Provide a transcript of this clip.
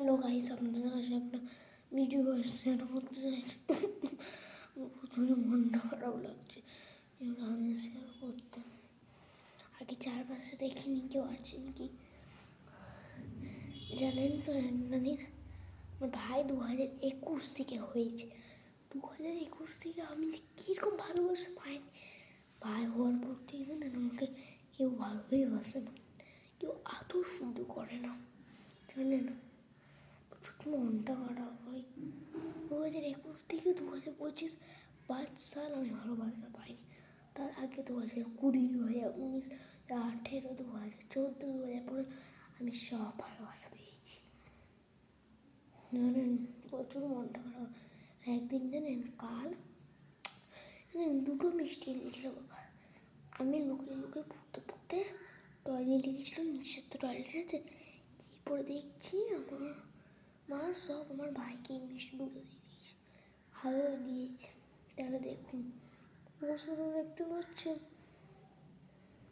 Hello guys, আপনাদের কাছে একটা ভিডিও শেয়ার করতে চাইছি। প্রচুর মনটা খারাপ লাগছে এবার আমি শেয়ার করতে। আগে চারপাশে দেখিনি কেউ আছে নাকি জানেন তো। একদিন আমার ভাই 2021 থেকে হয়েছে। 2021 থেকে আমি যে কীরকম ভালোবাসা পাইনি। ভাই হওয়ার পর থেকে না আমাকে কেউ ভালোই বাসে না, কেউ আদর শুদ্ধ করে না, জানেন। মনটা খারাপ হয়। 2021 থেকে 2025 5 সাল আমি ভালোবাসা পাইনি। তার আগে 2020, 2019, 2018, 2014, 2015 আমি সব ভালোবাসা পেয়েছি, জানেন। প্রচুর মনটা খারাপ। একদিন জানেন কাল দুটো মিষ্টি এনেছিল বাবা। আমি লুকিয়ে লুকিয়ে পড়তে পড়তে টয়লেটে গেছিলাম, নিচের তো টয়লেট আছে। কি পরে দেখছি আমার মা সব আমার ভাইকে মিষ্টি দুটো দিয়ে দিয়েছে, ভালো দিয়েছে। তাহলে দেখুন অবশ্যই দেখতে পাচ্ছেন।